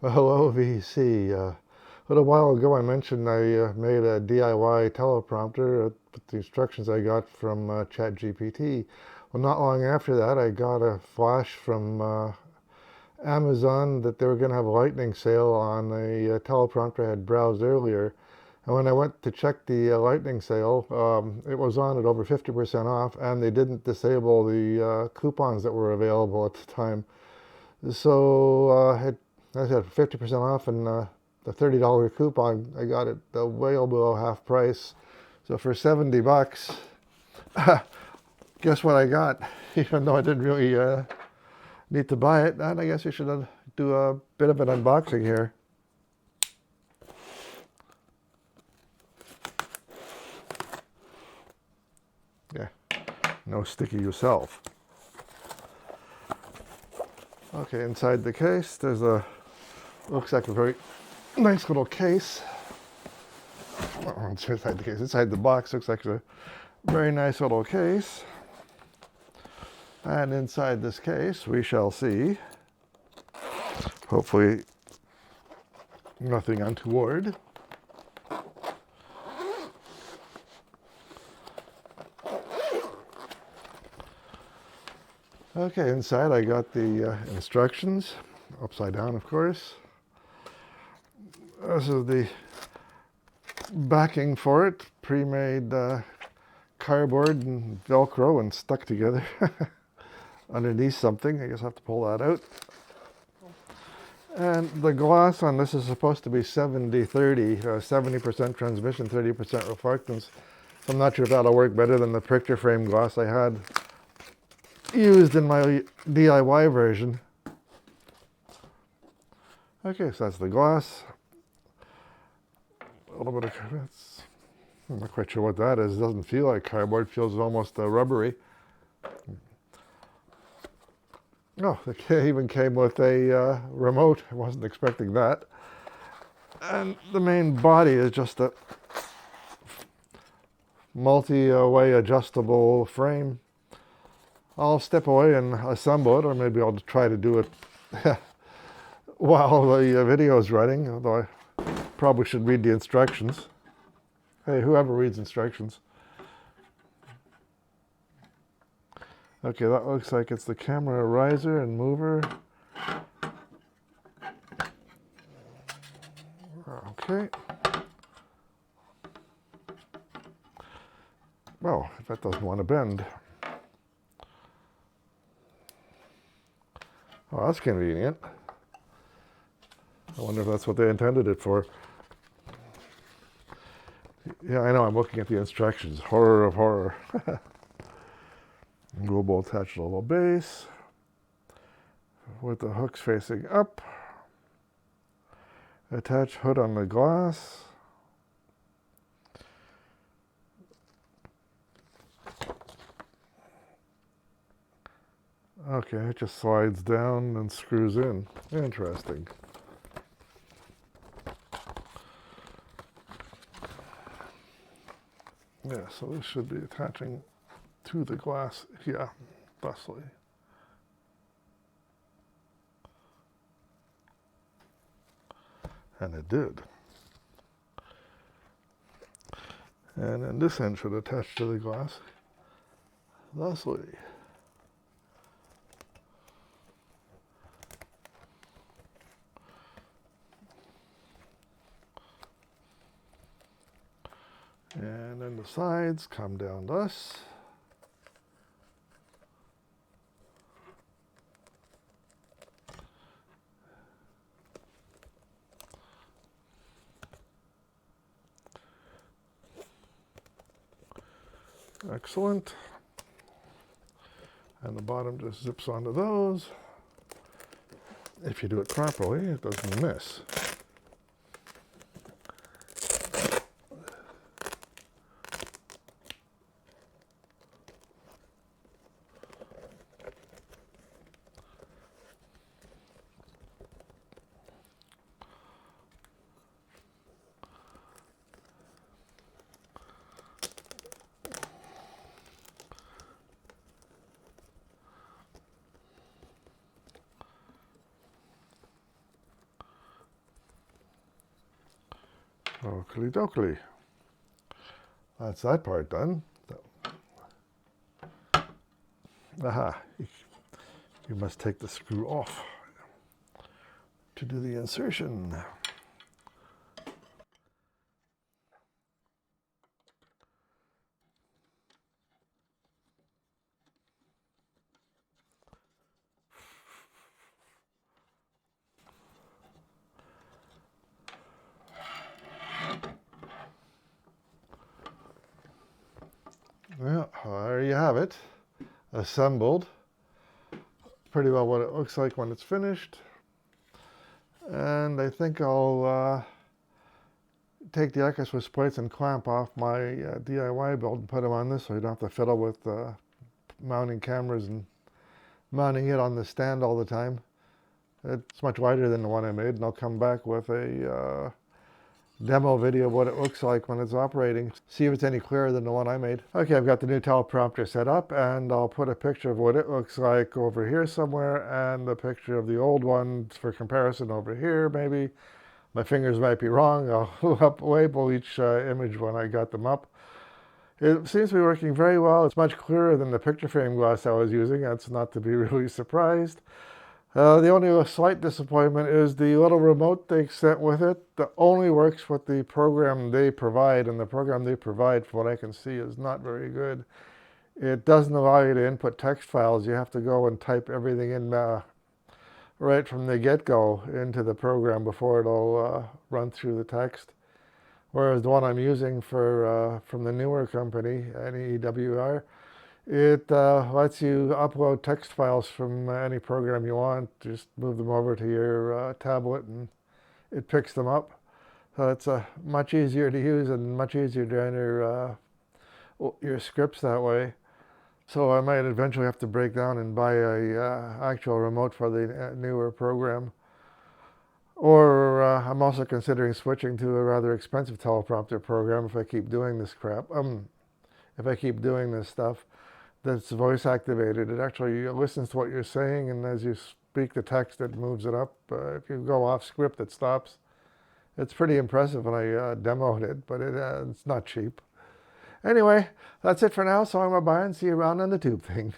Hello, VC. A little while ago I mentioned I made a DIY teleprompter with the instructions I got from ChatGPT. Well, not long after that I got a flash from Amazon that they were going to have a lightning sale on a teleprompter I had browsed earlier. And when I went to check the lightning sale, it was on at over 50% off, and they didn't disable the coupons that were available at the time. So I said 50% off, and the $30 coupon, I got it way below half price. So for 70 bucks, guess what I got? Even though I didn't really need to buy it, and I guess we should do a bit of an unboxing here. Yeah, no sticky yourself. Okay, inside the case, there's looks like a very nice little case. Oh, it's inside the case. Inside the box looks like a very nice little case. And inside this case, we shall see, hopefully nothing untoward. Okay, inside I got the instructions, upside down of course. This is the backing for it, pre-made cardboard and Velcro and stuck together underneath something. I guess I have to pull that out. And the glass on this is supposed to be 70-30, 70% transmission, 30% reflectance. I'm not sure if that'll work better than the picture frame glass I had used in my DIY version. Okay, so that's the glass. A little bit of, I'm not quite sure what that is. It doesn't feel like cardboard. It feels almost rubbery. Oh, it even came with a remote. I wasn't expecting that. And the main body is just a multi-way adjustable frame. I'll step away and assemble it, or maybe I'll try to do it while the video is running, although I probably should read the instructions. Hey, whoever reads instructions. Okay, that looks like it's the camera riser and mover. Okay. Well, that doesn't want to bend. Oh, that's convenient. I wonder if that's what they intended it for. Yeah, I know, I'm looking at the instructions. Horror of horror. Global attached to the little base with the hooks facing up. Attach hood on the glass. Okay, it just slides down and screws in. Interesting. Yeah, so this should be attaching to the glass. Yeah, thusly. And it did. And then this end should attach to the glass thusly. And then the sides come down thus. Excellent. And the bottom just zips onto those. If you do it properly, it doesn't miss. Oakley dokley. That's that part done. Aha, you must take the screw off to do the insertion. Yeah, there you have it, assembled. Pretty well what it looks like when it's finished. And I think I'll take the Echo Swiss plates and clamp off my DIY build and put them on this so you don't have to fiddle with mounting cameras and mounting it on the stand all the time. It's much wider than the one I made, and I'll come back with a demo video of what it looks like when it's operating. See if it's any clearer than the one I made. Okay, I've got the new teleprompter set up, and I'll put a picture of what it looks like over here somewhere and a picture of the old one for comparison over here maybe. My fingers might be wrong. I'll label each image when I got them up. It seems to be working very well. It's much clearer than the picture frame glass I was using. That's not to be really surprised. The only slight disappointment is the little remote they sent with it that only works with the program they provide, and the program they provide, from what I can see, is not very good. It doesn't allow you to input text files. You have to go and type everything in right from the get-go into the program before it'll run through the text. Whereas the one I'm using from the Neewer company, Neewer, it lets you upload text files from any program you want. Just move them over to your tablet and it picks them up. So it's much easier to use and much easier to enter your scripts that way. So I might eventually have to break down and buy a actual remote for the Neewer program. Or I'm also considering switching to a rather expensive teleprompter program if I keep doing this crap. If I keep doing this stuff that's voice activated. It actually listens to what you're saying, and as you speak the text, it moves it up. If you go off script, it stops. It's pretty impressive when I demoed it, but it's not cheap. Anyway, that's it for now, so I'm going to bye and see you around on the tube thing.